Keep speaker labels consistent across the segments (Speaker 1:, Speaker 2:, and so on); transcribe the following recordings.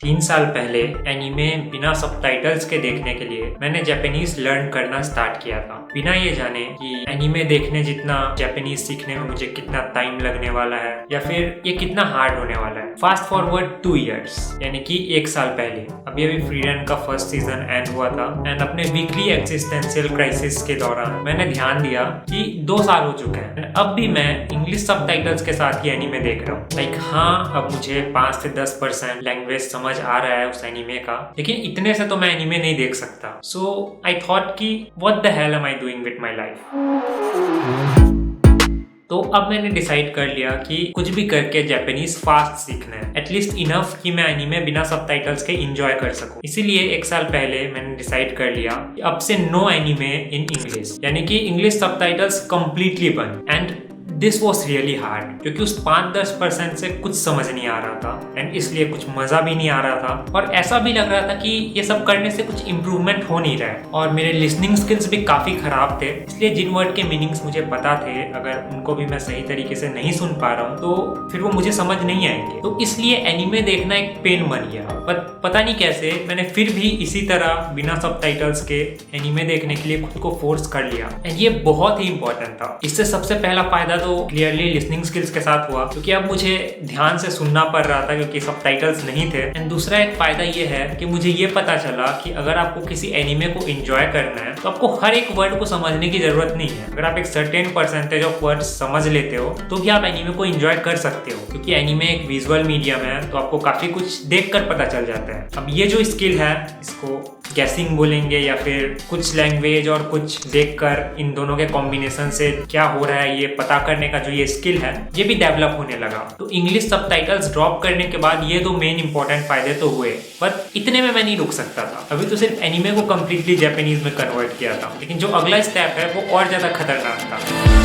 Speaker 1: 3 साल पहले एनीमे बिना सबटाइटल्स के देखने के लिए मैंने जापानीज लर्न करना स्टार्ट किया था, बिना ये जाने कि एनीमे देखने जितना जापानीज सीखने में मुझे कितना टाइम लगने वाला है या फिर ये कितना हार्ड होने वाला है। फास्ट फॉरवर्ड 2 इयर्स यानी कि 1 साल पहले अभी फ्री रन का फर्स्ट सीजन एंड हुआ था एंड अपने वीकली एक्सिस्टेंशियल क्राइसिस के दौरान मैंने ध्यान दिया कि 2 साल हो चुके हैं। अब भी मैं इंग्लिश सबटाइटल्स के साथ ही एनीमे देख रहा हूँ। हाँ, अब मुझे 5 से 10% लैंग्वेज समझ आ रहा है उस एनीमे का, लेकिन इतने से तो मैं एनीमे नहीं देख सकता। सो आई थॉट कि what the hell am I doing with my life. तो अब मैंने डिसाइड कर लिया कि कुछ भी करके जापानीज फास्ट सीखना है, एटलीस्ट इनफ कि मैं एनीमे बिना सबटाइटल्स के एंजॉय कर सकूं। इसीलिए 1 साल पहले मैंने डिसाइड कर लिया कि अब से नो एनीमे इन इंग्लिश, यानी कि इंग्लिश सबटाइटल्स कंप्लीटली बंद। And this was really hard क्योंकि उस 5-10% से कुछ समझ नहीं आ रहा था एंड इसलिए कुछ मजा भी नहीं आ रहा था और ऐसा भी लग रहा था कि ये सब करने से कुछ इम्प्रूवमेंट हो नहीं रहा है। और मेरे लिसनिंग स्किल्स भी काफी खराब थे, इसलिए जिन वर्ड के मीनिंग्स मुझे पता थे अगर उनको भी मैं सही तरीके से नहीं सुन पा रहा हूँ तो फिर वो मुझे समझ नहीं आएंगे। तो इसलिए एनीमे देखना एक पेन बन गया। पता नहीं कैसे मैंने फिर भी इसी तरह बिना सबटाइटल्स के एनीमे देखने के लिए खुद को फोर्स कर लिया एंड ये बहुत ही इंपॉर्टेंट था। इससे सबसे पहला फायदा तो क्लियरली लिसनिंग स्किल्स के साथ हुआ क्योंकि अब मुझे ध्यान से सुनना पड़ रहा था क्योंकि सबटाइटल्स नहीं थे। एंड दूसरा एक फायदा ये है कि मुझे ये पता चला कि अगर आपको किसी एनीमे को एंजॉय करना है तो आपको हर एक वर्ड को समझने की जरूरत नहीं है। अगर आप एक सर्टेन परसेंटेज ऑफ वर्ड समझ लेते हो तो भी आप एनीमे को एंजॉय कर सकते हो, क्योंकि एनीमे एक विजुअल मीडियम है तो आपको काफी कुछ देख कर पता चल जाता है। अब ये जो स्किल है इसको गैसिंग बोलेंगे या फिर कुछ लैंग्वेज और कुछ देखकर इन दोनों के कॉम्बिनेशन से क्या हो रहा है ये पता करने का जो ये स्किल है ये भी डेवलप होने लगा। तो इंग्लिश सबटाइटल्स ड्रॉप करने के बाद ये दो मेन इंपॉर्टेंट फायदे तो हुए, बट इतने में मैं नहीं रुक सकता था। अभी तो सिर्फ एनीमे को कंप्लीटली जापानीज में कन्वर्ट किया था, लेकिन जो अगला स्टेप है वो और ज्यादा खतरनाक था।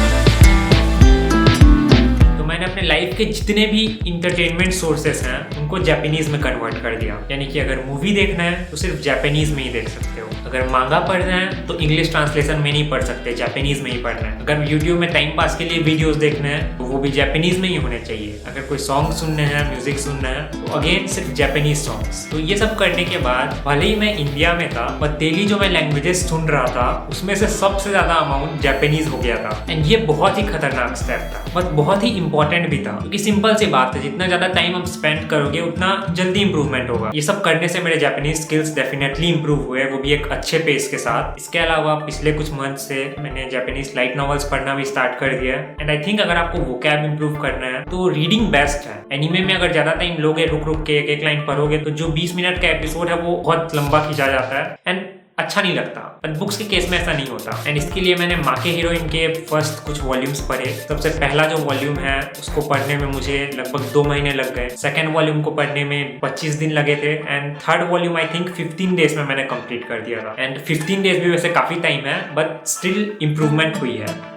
Speaker 1: मैंने अपने लाइफ के जितने भी इंटरटेनमेंट सोर्सेस हैं उनको जापानीज में कन्वर्ट कर दिया, यानी कि अगर मूवी देखना है तो सिर्फ जापानीज में ही देख सकते हो, अगर मांगा पढ़ना है तो इंग्लिश ट्रांसलेशन में नहीं पढ़ सकते, जापानीज में ही पढ़ना है, अगर यूट्यूब में टाइम पास के लिए वीडियोस देखने हैं तो वो भी जापानीज में ही होने चाहिए, अगर कोई सॉन्ग सुनने हैं म्यूजिक सुनना है तो अगेन सिर्फ जापानीज सॉन्ग्स। तो ये सब करने के बाद भले ही मैं इंडिया में था पर डेली जो मैं लैंग्वेजेस सुन रहा था उसमें से सबसे ज्यादा अमाउंट जापानीज हो गया था। एंड ये बहुत ही खतरनाक स्टेप था बट बहुत ही इंपॉर्टेंट भी था, क्योंकि सिंपल सी बात है जितना ज्यादा टाइम आप स्पेंड करोगे उतना जल्दी इंप्रूवमेंट होगा। ये सब करने से मेरे जापानीज स्किल्स डेफिनेटली इंप्रूव हुए, वो भी एक अच्छे पेस के साथ। इसके अलावा पिछले कुछ मंथ से मैंने जापानीज लाइट नॉवेल्स पढ़ना भी स्टार्ट कर दिया है। एंड आई थिंक अगर आपको वोकैब इंप्रूव करना है तो रीडिंग बेस्ट है। एनीमे में अगर ज्यादा टाइम लोगे रुक रुक के एक लाइन पढ़ोगे तो जो 20 मिनट का एपिसोड है वो बहुत लंबा खींचा जाता है एंड अच्छा नहीं लगता, पर बुक्स के केस में ऐसा नहीं होता। एंड इसके लिए मैंने माके हीरोइन के फर्स्ट कुछ वॉल्यूम्स पढ़े। सबसे पहला जो वॉल्यूम है उसको पढ़ने में मुझे लगभग 2 महीने लग गए, सेकंड वॉल्यूम को पढ़ने में 25 दिन लगे थे and third volume I think 15 days में मैंने कंप्लीट कर दिया था। एंड 15 डेज भी वैसे काफी टाइम है बट स्टिल इम्प्रूवमेंट हुई है।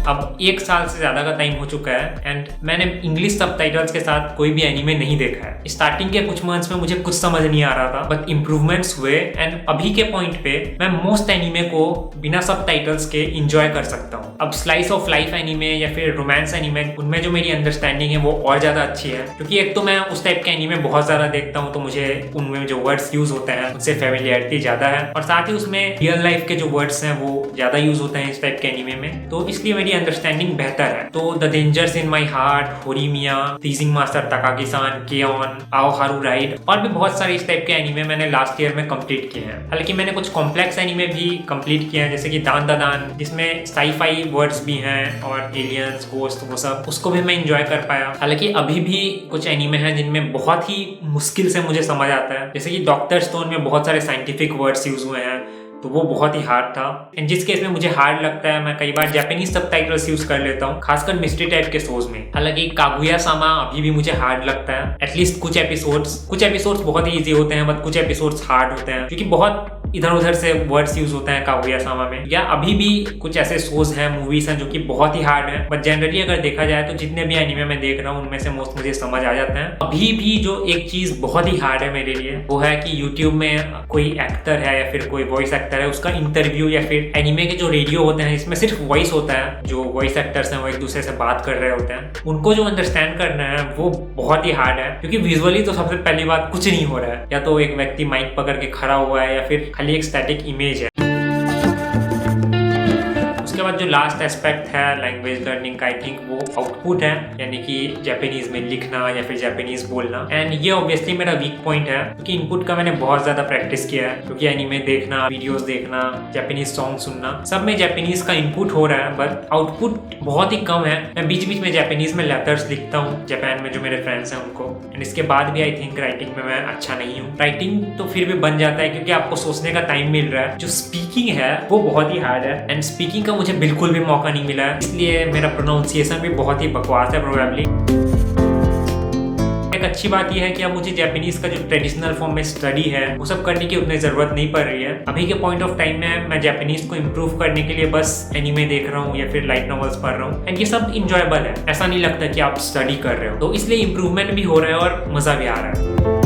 Speaker 1: अब 1 साल से ज्यादा का टाइम हो चुका है एंड मैंने इंग्लिश सबटाइटल्स के साथ कोई भी एनीमे नहीं देखा है। स्टार्टिंग के कुछ मंथ्स में मुझे कुछ समझ नहीं आ रहा था बट इम्प्रूवमेंट्स हुए एंड अभी के पॉइंट पे मैं मोस्ट एनीमे को बिना सबटाइटल्स के एंजॉय कर सकता हूँ। अब स्लाइस ऑफ लाइफ एनीमे या फिर रोमांस एनीमे उनमें जो मेरी अंडरस्टैंडिंग है वो और ज्यादा अच्छी है, क्योंकि एक तो मैं उस टाइप के एनीमे बहुत ज्यादा देखता हूँ तो मुझे उनमें जो वर्ड्स यूज होते हैं उनसे फेमिलियरिटी ज्यादा है और साथ ही उसमें रियल लाइफ के जो वर्ड्स हैं वो ज्यादा यूज होते हैं इस टाइप के एनीमे में, तो इसलिए मेरी अंडरस्टैंडिंग बेहतर है। तो the dangers in my heart, Horimiya, teasing master Takagi san, K On, Ao Haru ride और भी बहुत सारे इस टाइप के एनीमे मैंने लास्ट ईयर में कंप्लीट किए हैं। हालांकि मैंने कुछ कॉम्प्लेक्स एनीमे भी कंप्लीट किए हैं जैसे कि दान दा दान, जिसमें साई-फाई वर्ड्स भी हैं और एलियंस गोस्ट वो सब, उसको भी मैं एंजॉय कर पाया। हालांकि अभी भी कुछ एनीमे हैं जिनमें बहुत ही मुश्किल से मुझे समझ आता है, जैसे कि डॉक्टर स्टोन में बहुत सारे साइंटिफिक वर्ड्स यूज हुए हैं तो वो बहुत ही हार्ड था। एंड जिस केस में मुझे हार्ड लगता है मैं कई बार जापानीज सबटाइटल्स यूज कर लेता हूँ, खासकर मिस्ट्री टाइप के शोज में। हालांकि कागुया सामा अभी भी मुझे हार्ड लगता है, एटलीस्ट कुछ एपिसोड्स बहुत ही इजी होते हैं बट कुछ एपिसोड्स हार्ड होते हैं क्योंकि बहुत इधर उधर से वर्ड्स यूज होते हैं कागुया सामा में, या अभी भी कुछ ऐसे शोज हैं, मूवीज हैं जो कि बहुत ही हार्ड है, बट जनरली अगर देखा जाए तो जितने भी एनीमे मैं देख रहा हूँ उनमें से मोस्ट मुझे समझ आ जाते हैं। अभी भी जो एक चीज बहुत ही हार्ड है मेरे लिए वो है कि यूट्यूब में कोई एक्टर है या फिर कोई वॉइस एक्टर है, उसका इंटरव्यू या फिर एनीमे के जो रेडियो होते हैं इसमें सिर्फ वॉइस होता है, जो वॉइस एक्टर्स हैं वो एक दूसरे से बात कर रहे होते हैं, उनको जो अंडरस्टैंड करना है वो बहुत ही हार्ड है, क्योंकि विजुअली तो सबसे पहली बात कुछ नहीं हो रहा है, या तो एक व्यक्ति माइक पकड़ के खड़ा हुआ है या फिर खाली एक स्टैटिक इमेज है। उसके बाद जो लास्ट एस्पेक्ट है लैंग्वेज लर्निंग का, आई थिंक वो आउटपुट है, यानी कि जापानीज में लिखना या फिर जापानीज बोलना। एंड ये ऑब्वियसली मेरा वीक पॉइंट है, क्योंकि इनपुट का मैंने बहुत ज्यादा प्रैक्टिस किया है, क्योंकि एनीमे देखना, वीडियोस देखना, जापानीज सॉन्ग सुनना, सब में जापानीज का इनपुट हो रहा है, बट आउटपुट बहुत ही कम है। मैं बीच बीच में जापानीज में लेटर्स लिखता हूँ जापान में जो मेरे फ्रेंड्स हैं उनको, एंड इसके बाद भी आई थिंक राइटिंग में मैं अच्छा नहीं हूँ। राइटिंग तो फिर भी बन जाता है क्योंकि आपको सोचने का टाइम मिल रहा है, जो स्पीकिंग है वो बहुत ही हार्ड है, एंड स्पीकिंग का मुझे बिल्कुल भी मौका नहीं मिला है, इसलिए मेरा प्रोनाउंसिएशन भी बहुत ही बकवास है प्रोबेबली। एक अच्छी बात यह है कि अब मुझे जापानीज का जो ट्रेडिशनल फॉर्म में स्टडी है वो सब करने की उतनी जरूरत नहीं पड़ रही है। अभी के पॉइंट ऑफ टाइम में मैं जापानीज को इम्प्रूव करने के लिए बस एनीमे देख रहा हूँ या फिर लाइट नॉवेल्स पढ़ रहा हूँ, एंड ये सब इंजॉयबल है, ऐसा नहीं लगता कि आप स्टडी कर रहे हो, तो इसलिए इम्प्रूवमेंट भी हो रहा है और मजा भी आ रहा है।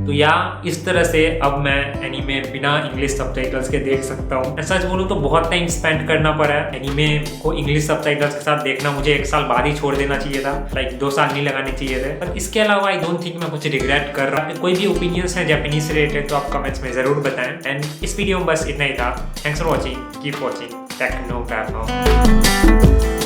Speaker 1: तो या इस तरह से अब मैं एनीमे बिना इंग्लिश सबटाइटल्स के देख सकता हूँ। सच बोलूँ तो बहुत टाइम स्पेंड करना पड़ा है, एनीमे को इंग्लिश सबटाइटल्स के साथ देखना मुझे 1 साल बाद ही छोड़ देना चाहिए था, लाइक 2 साल नहीं लगाने चाहिए थे, पर इसके अलावा आई डोंट थिंक मैं कुछ रिग्रेट कर रहा हूँ। कोई भी ओपिनियंस है जापानीज से रिलेटेड तो आप कमेंट्स में जरूर बताएं, एंड इस वीडियो में बस इतना ही था। Thanks for watching, keep watching Techno cafe.